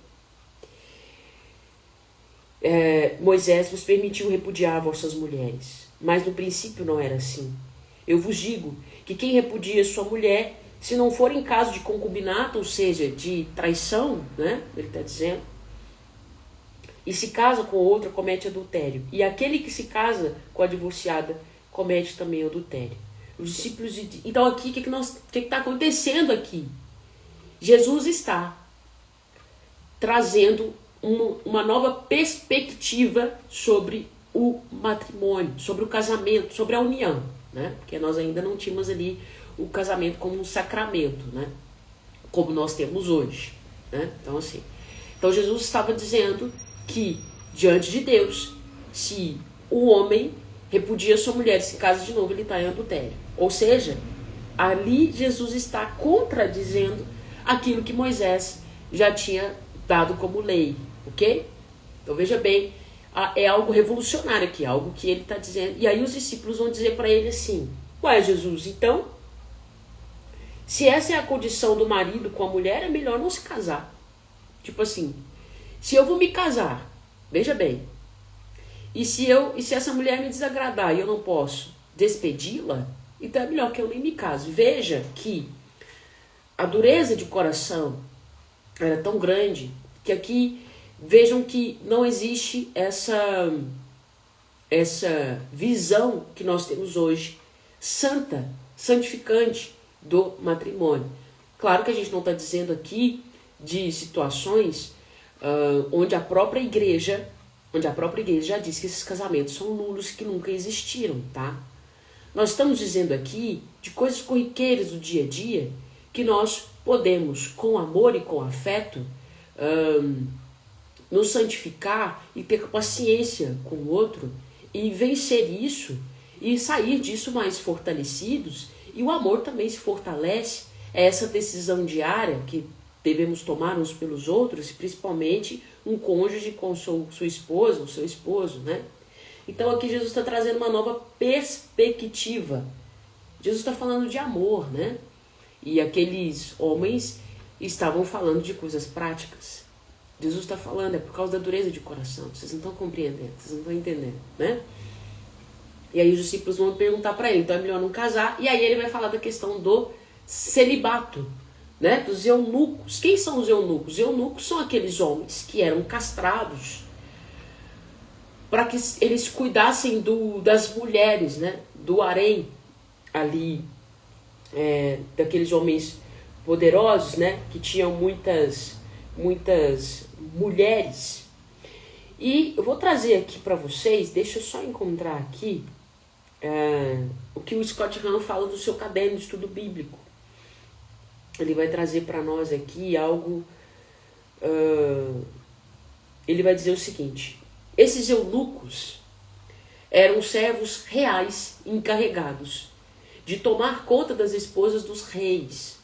Moisés vos permitiu repudiar vossas mulheres, mas no princípio não era assim. Eu vos digo que quem repudia sua mulher, se não for em caso de concubinato, ou seja, de traição, né? Ele está dizendo, e se casa com outra, comete adultério. E aquele que se casa com a divorciada, comete também adultério. Os discípulos então aqui, o que está acontecendo aqui? Jesus está trazendo uma nova perspectiva sobre o matrimônio, sobre o casamento, sobre a união, né? Porque nós ainda não tínhamos ali o casamento como um sacramento, né? Como nós temos hoje, né? Então assim, Jesus estava dizendo que diante de Deus, se o homem repudia sua mulher e se casa de novo, ele está em adultério. Ou seja, ali Jesus está contradizendo aquilo que Moisés já tinha dado como lei, ok? Então veja bem, é algo revolucionário aqui, algo que ele está dizendo. E aí os discípulos vão dizer para ele assim: ué, Jesus, então, se essa é a condição do marido com a mulher, é melhor não se casar. Tipo assim, se eu vou me casar, veja bem, e se essa mulher me desagradar e eu não posso despedi-la, então é melhor que eu nem me case. Veja que a dureza de coração era tão grande que aqui vejam que não existe essa visão que nós temos hoje, santa, santificante do matrimônio. Claro que a gente não está dizendo aqui de situações onde a própria igreja já diz que esses casamentos são nulos, que nunca existiram, tá? Nós estamos dizendo aqui de coisas corriqueiras do dia a dia que nós podemos, com amor e com afeto, nos santificar e ter paciência com o outro e vencer isso e sair disso mais fortalecidos. E o amor também se fortalece. É essa decisão diária que devemos tomar uns pelos outros, principalmente um cônjuge com sua esposa ou seu esposo, né? Então aqui Jesus está trazendo uma nova perspectiva. Jesus está falando de amor, né? E aqueles homens estavam falando de coisas práticas. Jesus está falando, é por causa da dureza de coração. Vocês não estão compreendendo, vocês não estão entendendo, né? E aí os discípulos vão perguntar para ele, então é melhor não casar. E aí ele vai falar da questão do celibato, né? Dos eunucos. Quem são os eunucos? Os eunucos são aqueles homens que eram castrados para que eles cuidassem das mulheres, né? Do harém ali, daqueles homens poderosos, né? Que tinham muitas mulheres. E eu vou trazer aqui para vocês, deixa eu só encontrar aqui o que o Scott Hahn fala do seu caderno de estudo bíblico. Ele vai trazer para nós aqui algo. Ele vai dizer o seguinte: esses eunucos eram servos reais encarregados de tomar conta das esposas dos reis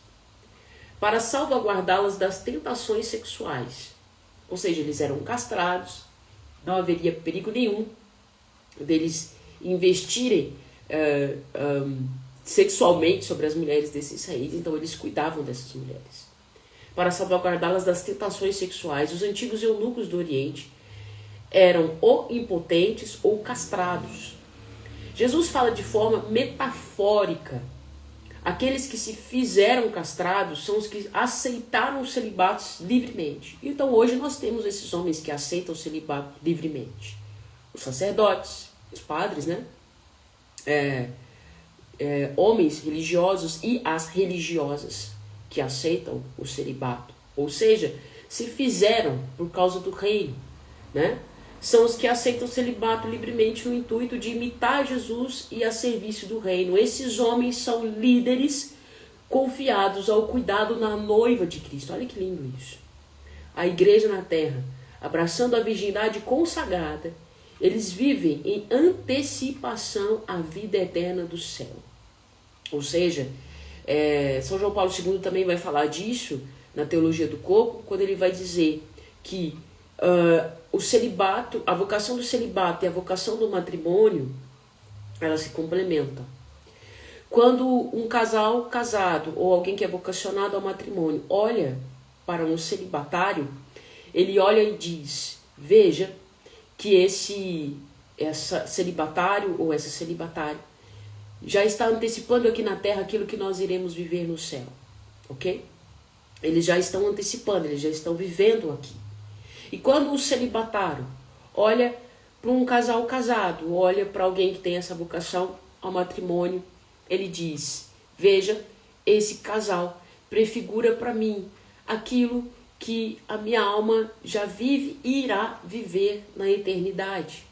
para salvaguardá-las das tentações sexuais. Ou seja, eles eram castrados, não haveria perigo nenhum deles investirem sexualmente sobre as mulheres desses reis, então eles cuidavam dessas mulheres para salvaguardá-las das tentações sexuais. Os antigos eunucos do Oriente eram ou impotentes ou castrados. Jesus fala de forma metafórica. Aqueles que se fizeram castrados são os que aceitaram o celibato livremente. Então hoje nós temos esses homens que aceitam o celibato livremente. Os sacerdotes, os padres, né? Homens religiosos e as religiosas que aceitam o celibato. Ou seja, se fizeram por causa do reino, né? São os que aceitam o celibato livremente no intuito de imitar Jesus e a serviço do reino. Esses homens são líderes confiados ao cuidado na noiva de Cristo. Olha que lindo isso. A igreja na terra, abraçando a virgindade consagrada, eles vivem em antecipação à vida eterna do céu. Ou seja, São João Paulo II também vai falar disso na Teologia do Corpo, quando ele vai dizer que o celibato, a vocação do celibato e a vocação do matrimônio, elas se complementam. Quando um casal casado ou alguém que é vocacionado ao matrimônio olha para um celibatário, ele olha e diz: veja que essa celibatário ou essa celibatária já está antecipando aqui na terra aquilo que nós iremos viver no céu, ok? Eles já estão antecipando, eles já estão vivendo aqui. E quando o celibatário olha para um casal casado, olha para alguém que tem essa vocação ao matrimônio, ele diz: veja, esse casal prefigura para mim aquilo que a minha alma já vive e irá viver na eternidade.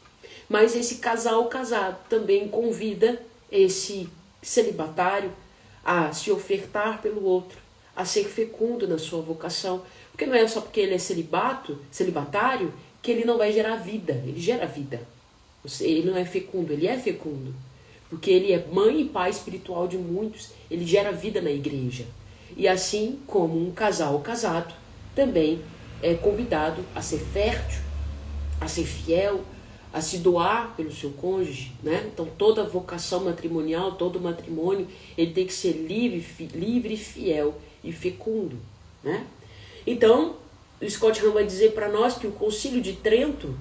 Mas esse casal casado também convida esse celibatário a se ofertar pelo outro, a ser fecundo na sua vocação. Porque não é só porque ele é celibatário, que ele não vai gerar vida. Ele gera vida. Ele não é fecundo, ele é fecundo. Porque ele é mãe e pai espiritual de muitos, ele gera vida na igreja. E assim como um casal casado também é convidado a ser fértil, a ser fiel, a se doar pelo seu cônjuge, né? Então toda vocação matrimonial, todo matrimônio, ele tem que ser livre, fiel e fecundo, né? Então, o Scott Hahn vai dizer para nós que o Concílio de Trento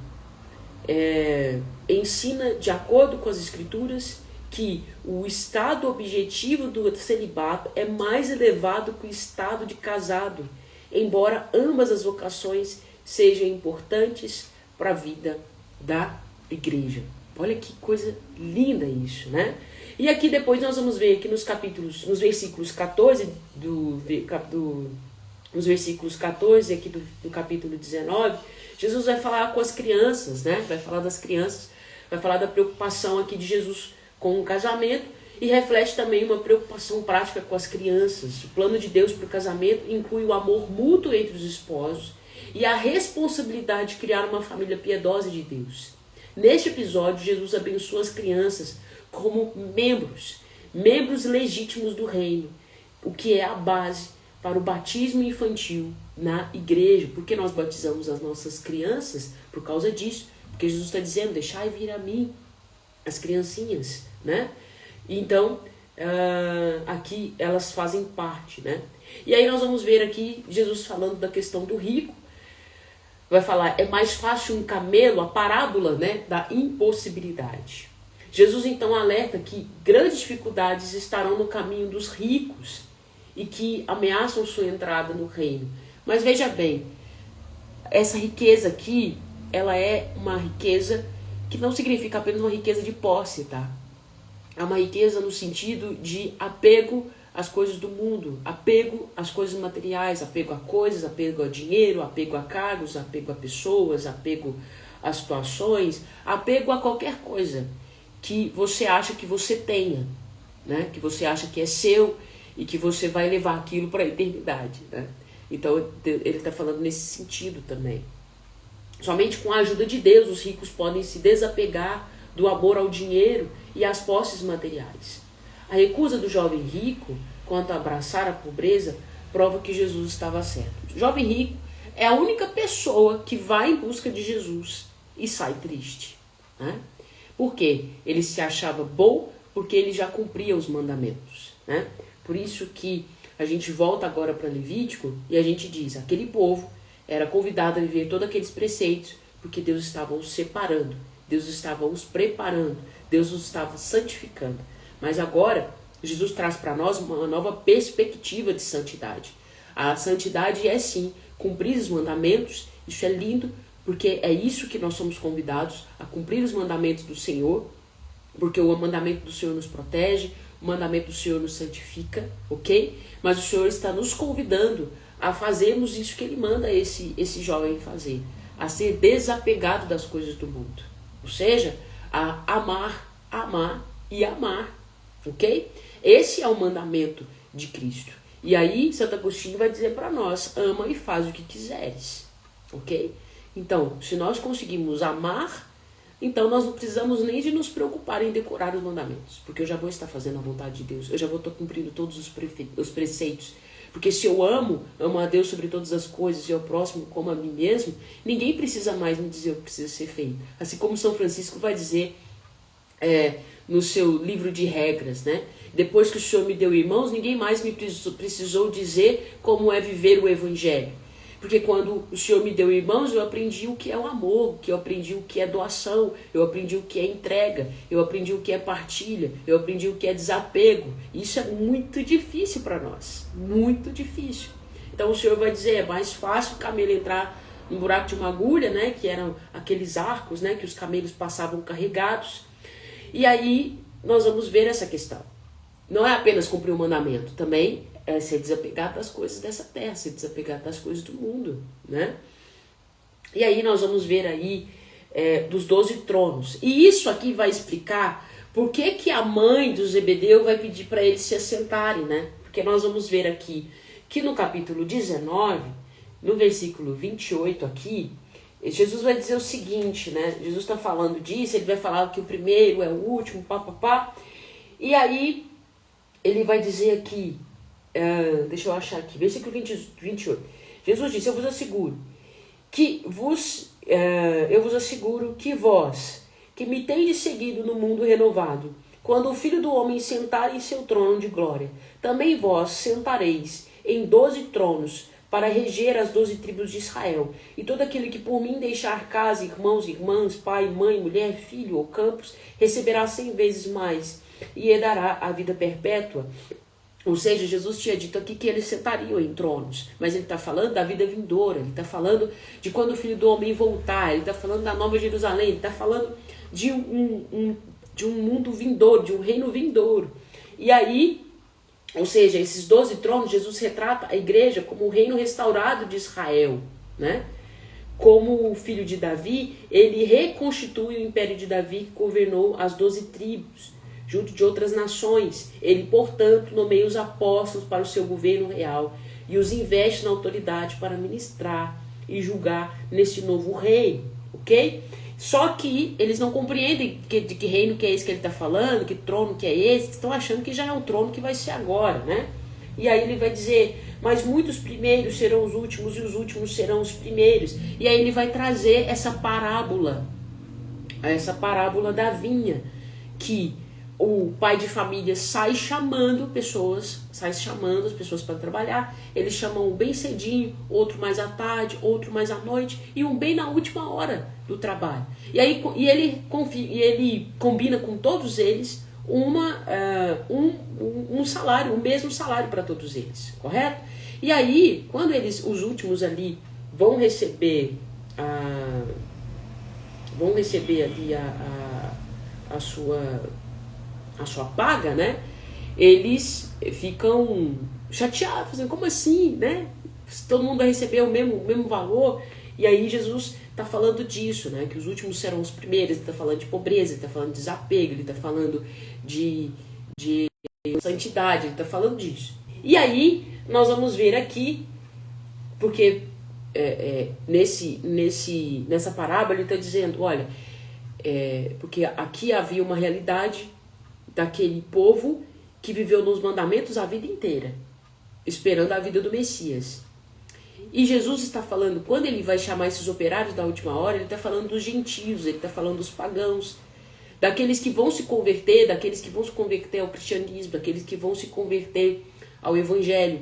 ensina, de acordo com as Escrituras, que o estado objetivo do celibato é mais elevado que o estado de casado, embora ambas as vocações sejam importantes para a vida da igreja. Olha que coisa linda isso, né? E aqui depois nós vamos ver aqui nos versículos 14 nos versículos 14 aqui do capítulo 19, Jesus vai falar com as crianças, né? Vai falar das crianças, vai falar da preocupação aqui de Jesus com o casamento e reflete também uma preocupação prática com as crianças. O plano de Deus para o casamento inclui o amor mútuo entre os esposos e a responsabilidade de criar uma família piedosa de Deus. Neste episódio, Jesus abençoa as crianças como membros legítimos do reino, o que é a base para o batismo infantil na igreja. Por que nós batizamos as nossas crianças? Por causa disso. Porque Jesus está dizendo: deixai vir a mim as criancinhas, né? Então, aqui elas fazem parte, né? E aí nós vamos ver aqui Jesus falando da questão do rico. Vai falar: é mais fácil um camelo, a parábola, né, da impossibilidade. Jesus então alerta que grandes dificuldades estarão no caminho dos ricos e que ameaçam sua entrada no reino. Mas veja bem, essa riqueza aqui, ela é uma riqueza que não significa apenas uma riqueza de posse, tá? É uma riqueza no sentido de apego às coisas do mundo, apego às coisas materiais, apego a coisas, apego a dinheiro, apego a cargos, apego a pessoas, apego a situações, apego a qualquer coisa que você acha que você tenha, né? Que você acha que é seu e que você vai levar aquilo para a eternidade, né? Então ele está falando nesse sentido também. Somente com a ajuda de Deus os ricos podem se desapegar do amor ao dinheiro e às posses materiais. A recusa do jovem rico quanto a abraçar a pobreza prova que Jesus estava certo. O jovem rico é a única pessoa que vai em busca de Jesus e sai triste, né? Por quê? Ele se achava bom porque ele já cumpria os mandamentos, né? Por isso que a gente volta agora para Levítico e a gente diz: aquele povo era convidado a viver todos aqueles preceitos porque Deus estava os separando, Deus estava os preparando, Deus os estava santificando. Mas agora Jesus traz para nós uma nova perspectiva de santidade. A santidade é sim cumprir os mandamentos. Isso é lindo, porque é isso que nós somos convidados, a cumprir os mandamentos do Senhor, porque o mandamento do Senhor nos protege, o mandamento do Senhor nos santifica, ok? Mas o Senhor está nos convidando a fazermos isso que Ele manda esse jovem fazer, a ser desapegado das coisas do mundo, ou seja, a amar e amar, ok? Esse é o mandamento de Cristo. E aí Santo Agostinho vai dizer para nós: ama e faz o que quiseres, ok? Então, se nós conseguimos amar, então nós não precisamos nem de nos preocupar em decorar os mandamentos, porque eu já vou estar fazendo a vontade de Deus, eu já vou estar cumprindo todos os preceitos, Porque se eu amo a Deus sobre todas as coisas e ao próximo como a mim mesmo, ninguém precisa mais me dizer o que precisa ser feito. Assim como São Francisco vai dizer no seu livro de regras, né? Depois que o Senhor me deu irmãos, ninguém mais me precisou dizer como é viver o Evangelho. Porque quando o Senhor me deu irmãos, eu aprendi o que é o amor, eu aprendi o que é doação, eu aprendi o que é entrega, eu aprendi o que é partilha, eu aprendi o que é desapego. Isso é muito difícil para nós, muito difícil. Então o Senhor vai dizer, é mais fácil o camelo entrar no buraco de uma agulha, né, que eram aqueles arcos, né, que os camelos passavam carregados. E aí nós vamos ver essa questão. Não é apenas cumprir o mandamento, também é ser desapegado das coisas dessa terra, ser desapegado das coisas do mundo, né? E aí nós vamos ver aí dos 12 tronos. E isso aqui vai explicar por que a mãe do Zebedeu vai pedir para eles se assentarem, né? Porque nós vamos ver aqui que no capítulo 19, no versículo 28 aqui, Jesus vai dizer o seguinte, né? Jesus está falando disso, ele vai falar que o primeiro é o último, papapá. E aí ele vai dizer aqui, deixa eu achar aqui, versículo 28. Jesus disse, eu vos asseguro que vós, que me tendes seguido no mundo renovado, quando o Filho do Homem sentar em seu trono de glória, também vós sentareis em 12 tronos, para reger as 12 tribos de Israel. E todo aquele que por mim deixar casa, irmãos, irmãs, pai, mãe, mulher, filho ou campos, receberá 100 vezes mais, e herdará a vida perpétua. Ou seja, Jesus tinha dito aqui que eles sentariam em tronos, mas ele está falando da vida vindoura, ele está falando de quando o Filho do Homem voltar, ele está falando da Nova Jerusalém, ele está falando de um mundo vindouro, de um reino vindouro. E aí, ou seja, esses 12 tronos, Jesus retrata a igreja como o reino restaurado de Israel, né? Como o filho de Davi, ele reconstitui o império de Davi que governou as 12 tribos, junto de outras nações. Ele, portanto, nomeia os apóstolos para o seu governo real e os investe na autoridade para ministrar e julgar nesse novo reino, ok? Só que eles não compreendem de que reino que é esse que ele está falando, que trono que é esse, estão achando que já é um trono que vai ser agora, né? E aí ele vai dizer, mas muitos primeiros serão os últimos e os últimos serão os primeiros. E aí ele vai trazer essa parábola da vinha, que o pai de família sai chamando as pessoas para trabalhar. Eles chamam um bem cedinho, outro mais à tarde, outro mais à noite e um bem na última hora do trabalho. E aí ele combina com todos eles um salário, o mesmo salário para todos eles, correto? E aí, quando os últimos ali vão receber ali a sua paga, né? Eles ficam chateados, fazendo, como assim, né? Todo mundo vai receber o mesmo valor. E aí Jesus está falando disso, né? Que os últimos serão os primeiros. Ele está falando de pobreza, ele está falando de desapego, ele está falando de santidade, ele está falando disso. E aí nós vamos ver aqui, porque nessa parábola ele está dizendo, olha, porque aqui havia uma realidade daquele povo que viveu nos mandamentos a vida inteira, esperando a vida do Messias. E Jesus está falando, quando ele vai chamar esses operários da última hora, ele está falando dos gentios, ele está falando dos pagãos, daqueles que vão se converter, ao cristianismo, daqueles que vão se converter ao evangelho,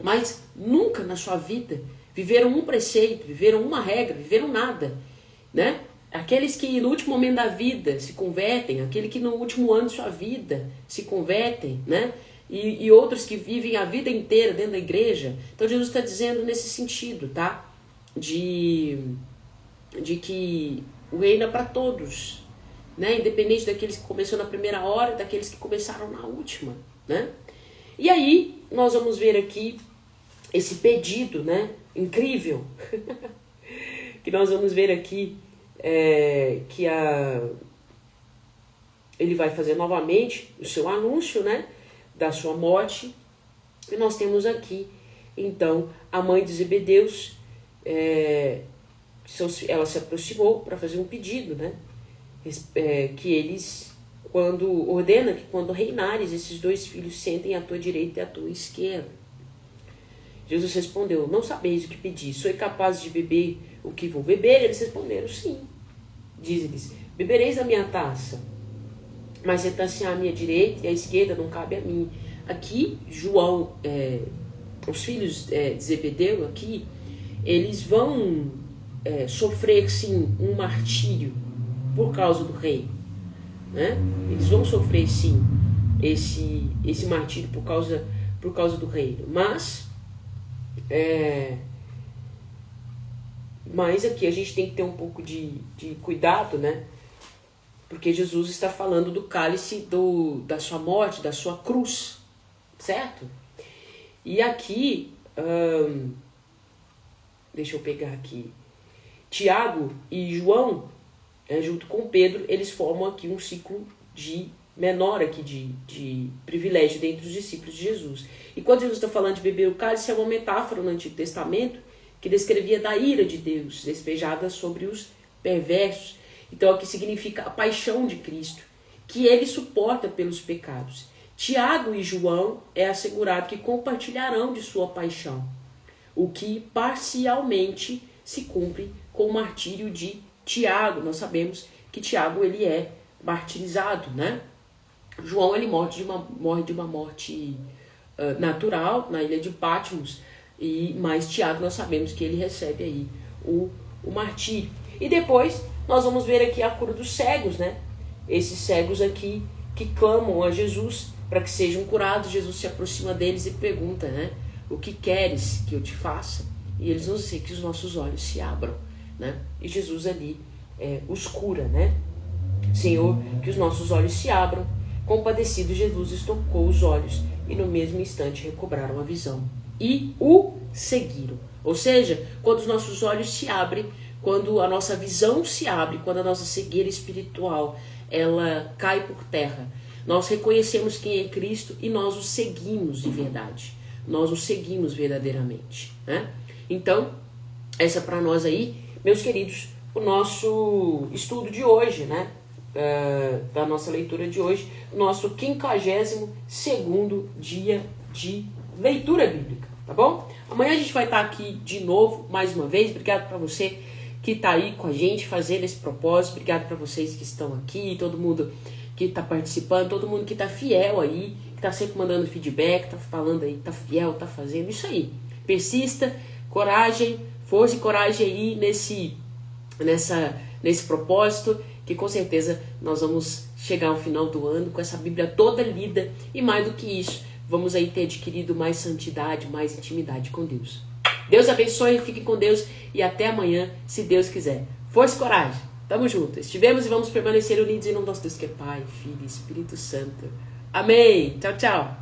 mas nunca na sua vida viveram um preceito, viveram uma regra, viveram nada, né? Aqueles que no último momento da vida se convertem, aquele que no último ano de sua vida se convertem, né? E outros que vivem a vida inteira dentro da igreja. Então Jesus está dizendo nesse sentido, tá? De que o reino é para todos, né? Independente daqueles que começaram na primeira hora, daqueles que começaram na última, né? E aí nós vamos ver aqui esse pedido, né? Incrível, que nós vamos ver aqui. Ele vai fazer novamente o seu anúncio, né, da sua morte. E nós temos aqui, então, a mãe de Zebedeus, ela se aproximou para fazer um pedido, né, que eles, ordena que quando reinares, esses dois filhos sentem à tua direita e à tua esquerda. Jesus respondeu, não sabeis o que pedir, sois capazes de beber o que vou beber? Eles responderam, sim. Diz-lhes, bebereis da minha taça, mas sentar-se à minha direita e à esquerda não cabe a mim. Aqui, João, os filhos de Zebedeu aqui, eles vão sofrer, sim, um martírio por causa do rei. Né? Eles vão sofrer, sim, esse martírio por causa do reino. Mas aqui a gente tem que ter um pouco de cuidado, né? Porque Jesus está falando do cálice da sua morte, da sua cruz, certo? E aqui, deixa eu pegar aqui, Tiago e João, junto com Pedro, eles formam aqui um ciclo menor aqui de privilégio dentro dos discípulos de Jesus. E quando Jesus está falando de beber o cálice, é uma metáfora no Antigo Testamento que descrevia da ira de Deus despejada sobre os perversos. Então aqui significa a paixão de Cristo, que ele suporta pelos pecados. Tiago e João é assegurado que compartilharão de sua paixão, o que parcialmente se cumpre com o martírio de Tiago. Nós sabemos que Tiago ele é martirizado, né? João ele morre de uma morte natural na ilha de Patmos, mas Tiago nós sabemos que ele recebe aí o martírio. E depois nós vamos ver aqui a cura dos cegos, né? Esses cegos aqui que clamam a Jesus para que sejam curados. Jesus se aproxima deles e pergunta, né? O que queres que eu te faça? E eles vão dizer que os nossos olhos se abram, né? E Jesus ali os cura, né? Senhor, que os nossos olhos se abram. Compadecido, Jesus estocou os olhos e no mesmo instante recobraram a visão e o seguiram. Ou seja, quando os nossos olhos se abrem, quando a nossa visão se abre, quando a nossa cegueira espiritual ela cai por terra, nós reconhecemos quem é Cristo e nós o seguimos de verdade. Nós o seguimos verdadeiramente, né? Então, essa para nós aí, meus queridos, o nosso estudo de hoje, né? Da nossa leitura de hoje, nosso 52º dia de leitura bíblica, tá bom? Amanhã a gente vai estar aqui de novo, mais uma vez. Obrigado para você que está aí com a gente fazendo esse propósito. Obrigado para vocês que estão aqui, todo mundo que está participando, todo mundo que está fiel aí, que está sempre mandando feedback, está falando aí, está fiel, está fazendo isso aí. Persista, coragem, força e coragem aí nesse propósito, que com certeza nós vamos chegar ao final do ano com essa Bíblia toda lida e mais do que isso, vamos aí ter adquirido mais santidade, mais intimidade com Deus. Deus abençoe, fiquem com Deus e até amanhã, se Deus quiser. Força e coragem, tamo junto. Estivemos e vamos permanecer unidos em nome do nosso Deus que é Pai, Filho e Espírito Santo. Amém. Tchau, tchau.